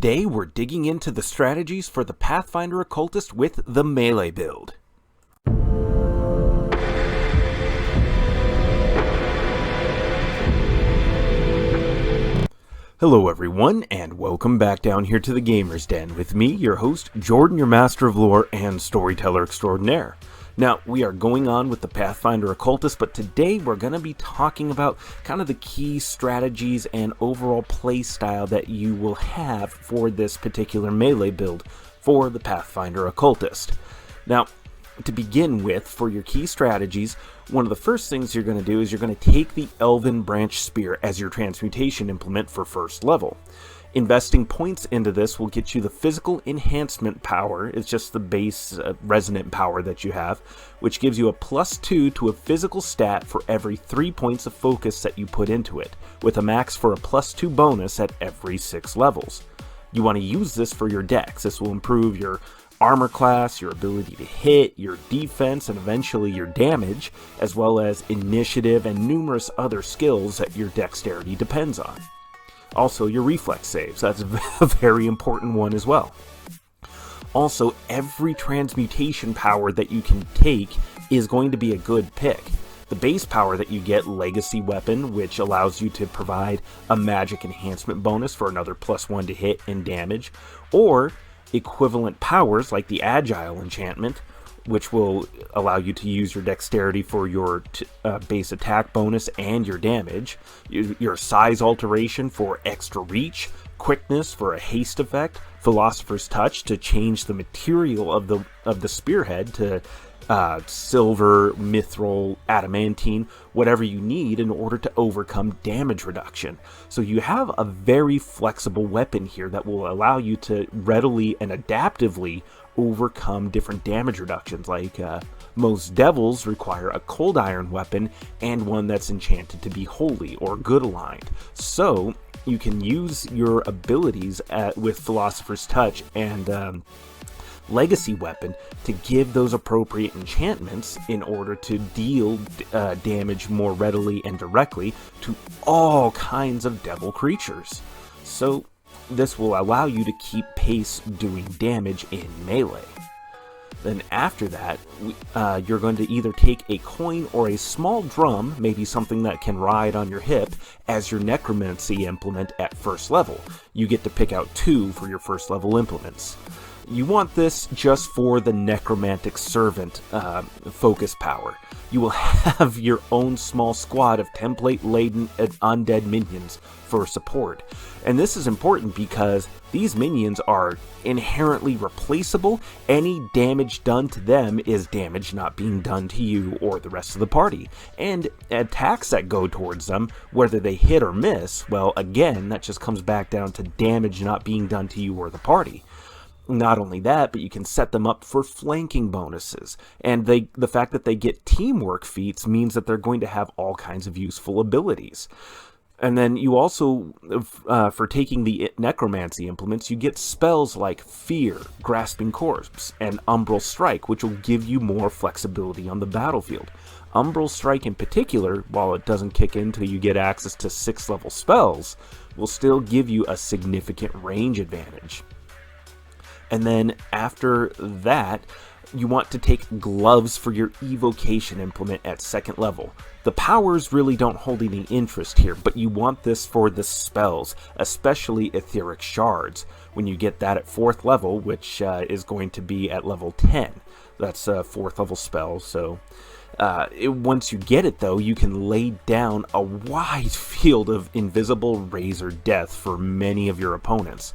Today we're digging into the strategies for the Pathfinder Occultist with the melee build. Hello everyone, and welcome back down here to the Gamer's Den with me, your host, Jordan, your Master of Lore and Storyteller Extraordinaire. Now, we are going on with the Pathfinder Occultist, but today we're going to be talking about kind of the key strategies and overall play style that you will have for this particular melee build for the Pathfinder Occultist. Now, to begin with, for your key strategies, one of the first things you're going to do is you're going to take the Elven Branch Spear as your transmutation implement for first level. Investing points into this will get you the physical enhancement power. It's just the base resonant power that you have, which gives you a +2 to a physical stat for every 3 points of focus that you put into it, with a max for a +2 bonus at every 6 levels. You want to use this for your dex. This will improve your armor class, your ability to hit, your defense, and eventually your damage, as well as initiative and numerous other skills that your dexterity depends on. Also, your reflex saves. That's a very important one as well. Also, every transmutation power that you can take is going to be a good pick. The base power that you get, Legacy Weapon, which allows you to provide a magic enhancement bonus for another +1 to hit and damage, or equivalent powers like the Agile enchantment, which will allow you to use your dexterity for your base attack bonus and your damage, your size alteration for extra reach, quickness for a haste effect, Philosopher's Touch to change the material of the spearhead to silver, mithril, adamantine, whatever you need in order to overcome damage reduction. So you have a very flexible weapon here that will allow you to readily and adaptively overcome different damage reductions. Like most devils require a cold iron weapon and one that's enchanted to be holy or good aligned. So you can use your abilities with Philosopher's Touch and Legacy Weapon to give those appropriate enchantments in order to deal damage more readily and directly to all kinds of devil creatures. So this will allow you to keep pace doing damage in melee. Then after that, you're going to either take a coin or a small drum, maybe something that can ride on your hip, as your necromancy implement at first level. You get to pick out 2 for your first level implements. You want this just for the necromantic servant focus power. You will have your own small squad of template-laden undead minions for support. And this is important because these minions are inherently replaceable. Any damage done to them is damage not being done to you or the rest of the party. And attacks that go towards them, whether they hit or miss, well, again, that just comes back down to damage not being done to you or the party. Not only that, but you can set them up for flanking bonuses. And the fact that they get teamwork feats means that they're going to have all kinds of useful abilities. And then you also, for taking the necromancy implements, you get spells like Fear, Grasping Corpse, and Umbral Strike, which will give you more flexibility on the battlefield. Umbral Strike in particular, while it doesn't kick in until you get access to 6th level spells, will still give you a significant range advantage. And then after that, you want to take gloves for your evocation implement at 2nd level. The powers really don't hold any interest here, but you want this for the spells, especially etheric shards, when you get that at 4th level, which is going to be at level 10. That's a 4th level spell, so once you get it though, you can lay down a wide field of invisible razor death for many of your opponents.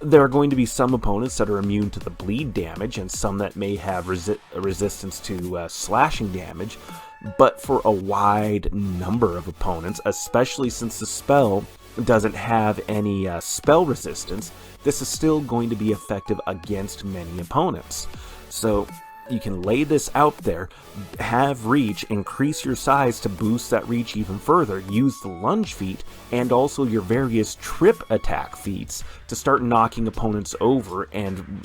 There are going to be some opponents that are immune to the bleed damage and some that may have resistance to slashing damage, but for a wide number of opponents, especially since the spell doesn't have any spell resistance, this is still going to be effective against many opponents. So you can lay this out there, have reach, increase your size to boost that reach even further, use the lunge feat, and also your various trip attack feats to start knocking opponents over and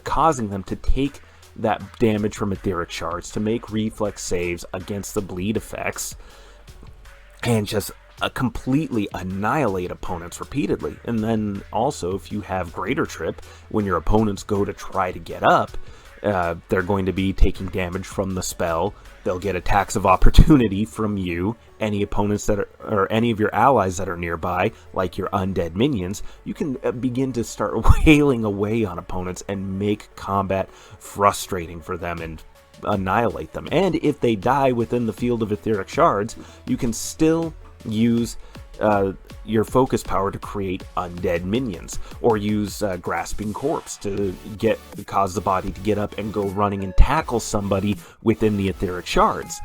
causing them to take that damage from etheric shards to make reflex saves against the bleed effects, and just completely annihilate opponents repeatedly. And then also, if you have Greater Trip, when your opponents go to try to get up, they're going to be taking damage from the spell. They'll get attacks of opportunity from you. Any opponents that are, or any of your allies that are nearby, like your undead minions, you can begin to start wailing away on opponents and make combat frustrating for them and annihilate them. And if they die within the field of etheric shards, you can still use your focus power to create undead minions, or use grasping corpse to cause the body to get up and go running and tackle somebody within the etheric shards.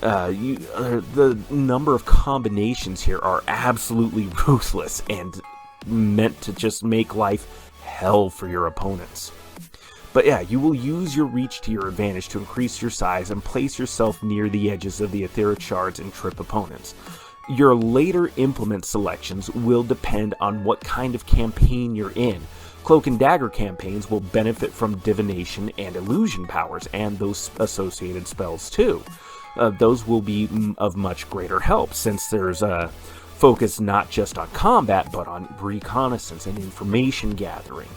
The number of combinations here are absolutely ruthless and meant to just make life hell for your opponents. But yeah, you will use your reach to your advantage to increase your size and place yourself near the edges of the etheric shards and trip opponents. Your later implement selections will depend on what kind of campaign you're in. Cloak and Dagger campaigns will benefit from divination and illusion powers and those associated spells too. Those will be of much greater help, since there's a focus not just on combat but on reconnaissance and information gathering.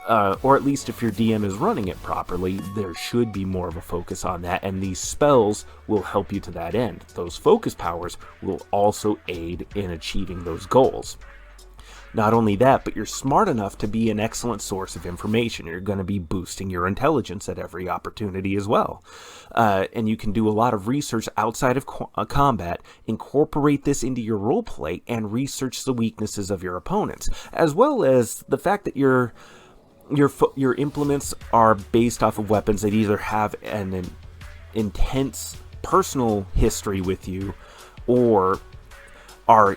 Or at least if your DM is running it properly, there should be more of a focus on that, and these spells will help you to that end. Those focus powers will also aid in achieving those goals. Not only that, but you're smart enough to be an excellent source of information. You're going to be boosting your intelligence at every opportunity as well. And you can do a lot of research outside of combat, incorporate this into your roleplay, and research the weaknesses of your opponents, as well as the fact that your implements are based off of weapons that either have an intense personal history with you or are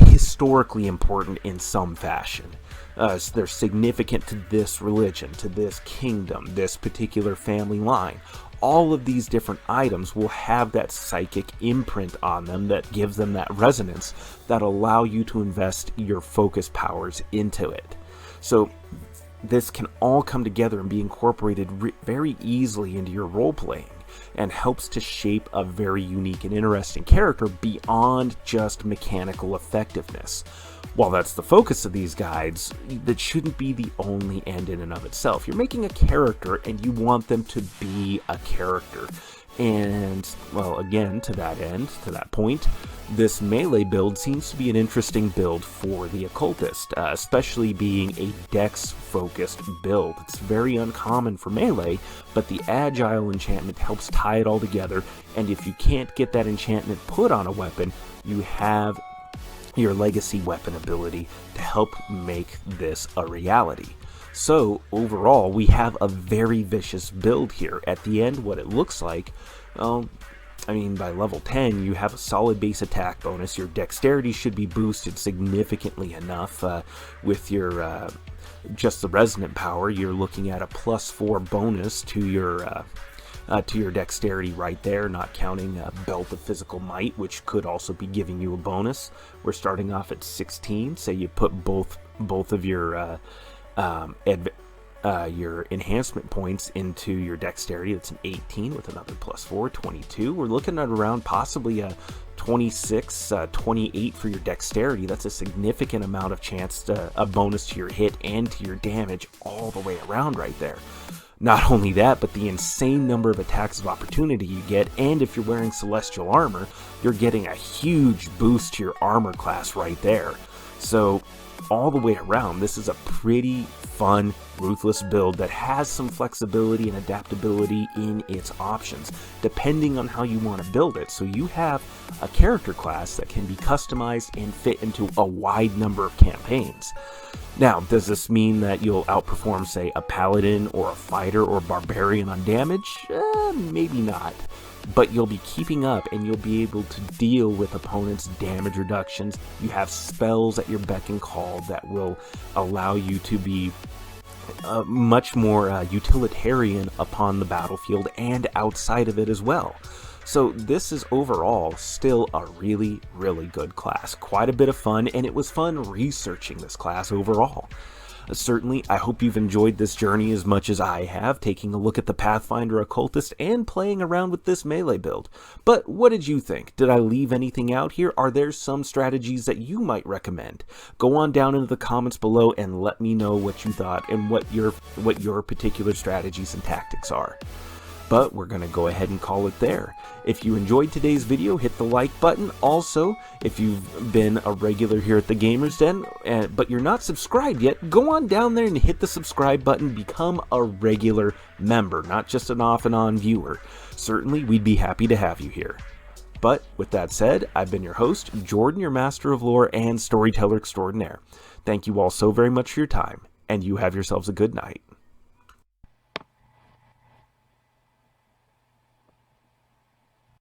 historically important in some fashion. They're significant to this religion, to this kingdom, this particular family line. All of these different items will have that psychic imprint on them that gives them that resonance that allow you to invest your focus powers into it. So this can all come together and be incorporated very easily into your role-playing, and helps to shape a very unique and interesting character beyond just mechanical effectiveness. While that's the focus of these guides, that shouldn't be the only end in and of itself. You're making a character and you want them to be a character. And, well, again, to that end, to that point, this melee build seems to be an interesting build for the Occultist, especially being a dex-focused build. It's very uncommon for melee, but the Agile enchantment helps tie it all together, and if you can't get that enchantment put on a weapon, you have your legacy weapon ability to help make this a reality. So, overall, we have a very vicious build here. At the end, what it looks like, by level 10, you have a solid base attack bonus. Your dexterity should be boosted significantly enough. With your, just the resonant power, you're looking at a +4 bonus to your dexterity right there, not counting Belt of Physical Might, which could also be giving you a bonus. We're starting off at 16, so you put both of your enhancement points into your dexterity. That's an 18 with another +4, 22. We're looking at around possibly a 26, 28 for your dexterity. That's a significant amount of a bonus to your hit and to your damage all the way around right there. Not only that, but the insane number of attacks of opportunity you get, and if you're wearing celestial armor, you're getting a huge boost to your armor class right there. So all the way around, this is a pretty fun, ruthless build that has some flexibility and adaptability in its options, depending on how you want to build it. So you have a character class that can be customized and fit into a wide number of campaigns. Now, does this mean that you'll outperform, say, a paladin or a fighter or barbarian on damage? Maybe not. But you'll be keeping up and you'll be able to deal with opponents' damage reductions. You have spells at your beck and call that will allow you to be much more utilitarian upon the battlefield and outside of it as well. So this is overall still a really, really good class. Quite a bit of fun, and it was fun researching this class overall. Certainly, I hope you've enjoyed this journey as much as I have, taking a look at the Pathfinder Occultist and playing around with this melee build. But what did you think? Did I leave anything out here? Are there some strategies that you might recommend? Go on down into the comments below and let me know what you thought and what your particular strategies and tactics are. But we're going to go ahead and call it there. If you enjoyed today's video, hit the like button. Also, if you've been a regular here at the Gamers Den, but you're not subscribed yet, go on down there and hit the subscribe button. Become a regular member, not just an off and on viewer. Certainly, we'd be happy to have you here. But with that said, I've been your host, Jordan, your Master of Lore and Storyteller Extraordinaire. Thank you all so very much for your time, and you have yourselves a good night.